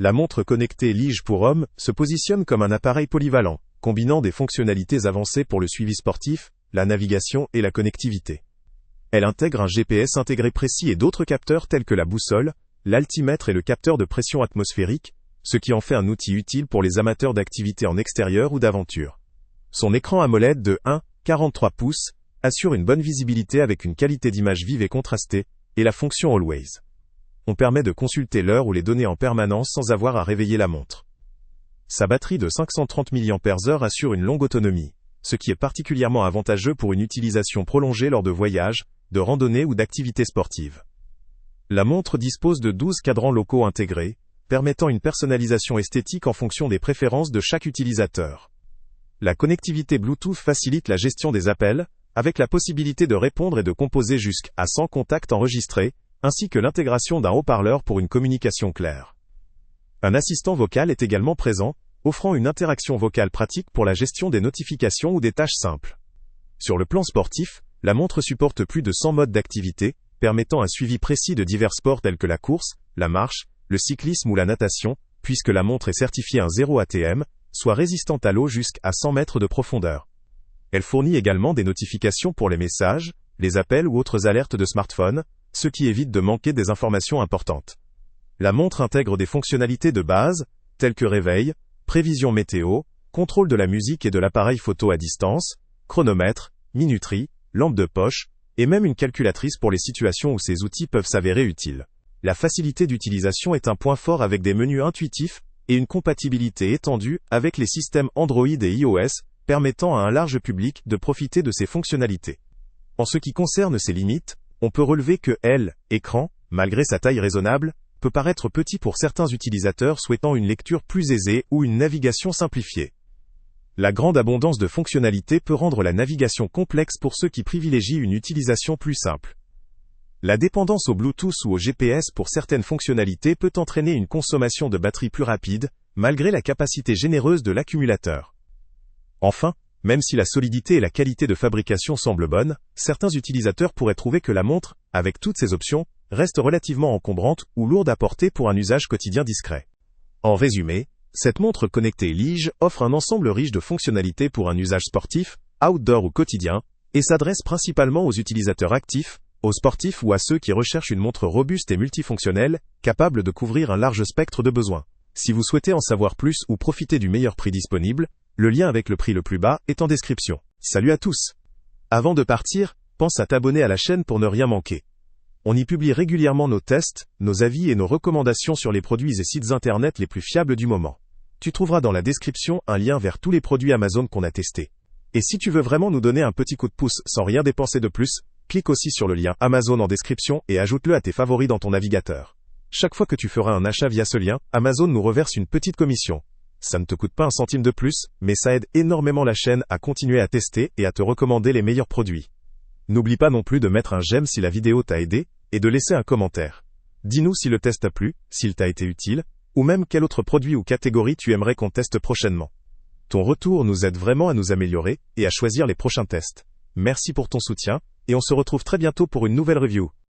La montre connectée Lige pour Homme se positionne comme un appareil polyvalent, combinant des fonctionnalités avancées pour le suivi sportif, la navigation et la connectivité. Elle intègre un GPS intégré précis et d'autres capteurs tels que la boussole, l'altimètre et le capteur de pression atmosphérique, ce qui en fait un outil utile pour les amateurs d'activités en extérieur ou d'aventure. Son écran AMOLED de 1,43 pouces assure une bonne visibilité avec une qualité d'image vive et contrastée, et la fonction Always. On permet de consulter l'heure ou les données en permanence sans avoir à réveiller la montre. Sa batterie de 530 mAh assure une longue autonomie, ce qui est particulièrement avantageux pour une utilisation prolongée lors de voyages, de randonnées ou d'activités sportives. La montre dispose de 12 cadrans locaux intégrés, permettant une personnalisation esthétique en fonction des préférences de chaque utilisateur. La connectivité Bluetooth facilite la gestion des appels, avec la possibilité de répondre et de composer jusqu'à 100 contacts enregistrés, ainsi que l'intégration d'un haut-parleur pour une communication claire. Un assistant vocal est également présent, offrant une interaction vocale pratique pour la gestion des notifications ou des tâches simples. Sur le plan sportif, la montre supporte plus de 100 modes d'activité, permettant un suivi précis de divers sports tels que la course, la marche, le cyclisme ou la natation, puisque la montre est certifiée un 0 ATM, soit résistante à l'eau jusqu'à 100 mètres de profondeur. Elle fournit également des notifications pour les messages, les appels ou autres alertes de smartphone, ce qui évite de manquer des informations importantes. La montre intègre des fonctionnalités de base, telles que réveil, prévision météo, contrôle de la musique et de l'appareil photo à distance, chronomètre, minuterie, lampe de poche, et même une calculatrice pour les situations où ces outils peuvent s'avérer utiles. La facilité d'utilisation est un point fort avec des menus intuitifs, et une compatibilité étendue avec les systèmes Android et iOS, permettant à un large public de profiter de ces fonctionnalités. En ce qui concerne ses limites, on peut relever que l'écran, malgré sa taille raisonnable, peut paraître petit pour certains utilisateurs souhaitant une lecture plus aisée ou une navigation simplifiée. La grande abondance de fonctionnalités peut rendre la navigation complexe pour ceux qui privilégient une utilisation plus simple. La dépendance au Bluetooth ou au GPS pour certaines fonctionnalités peut entraîner une consommation de batterie plus rapide, malgré la capacité généreuse de l'accumulateur. Enfin, même si la solidité et la qualité de fabrication semblent bonnes, certains utilisateurs pourraient trouver que la montre, avec toutes ses options, reste relativement encombrante ou lourde à porter pour un usage quotidien discret. En résumé, cette montre connectée Lige offre un ensemble riche de fonctionnalités pour un usage sportif, outdoor ou quotidien, et s'adresse principalement aux utilisateurs actifs, aux sportifs ou à ceux qui recherchent une montre robuste et multifonctionnelle, capable de couvrir un large spectre de besoins. Si vous souhaitez en savoir plus ou profiter du meilleur prix disponible, le lien avec le prix le plus bas est en description. Salut à tous! Avant de partir, pense à t'abonner à la chaîne pour ne rien manquer. On y publie régulièrement nos tests, nos avis et nos recommandations sur les produits et sites internet les plus fiables du moment. Tu trouveras dans la description un lien vers tous les produits Amazon qu'on a testés. Et si tu veux vraiment nous donner un petit coup de pouce sans rien dépenser de plus, clique aussi sur le lien Amazon en description et ajoute-le à tes favoris dans ton navigateur. Chaque fois que tu feras un achat via ce lien, Amazon nous reverse une petite commission. Ça ne te coûte pas un centime de plus, mais ça aide énormément la chaîne à continuer à tester et à te recommander les meilleurs produits. N'oublie pas non plus de mettre un j'aime si la vidéo t'a aidé, et de laisser un commentaire. Dis-nous si le test t'a plu, s'il t'a été utile, ou même quel autre produit ou catégorie tu aimerais qu'on teste prochainement. Ton retour nous aide vraiment à nous améliorer, et à choisir les prochains tests. Merci pour ton soutien, et on se retrouve très bientôt pour une nouvelle review.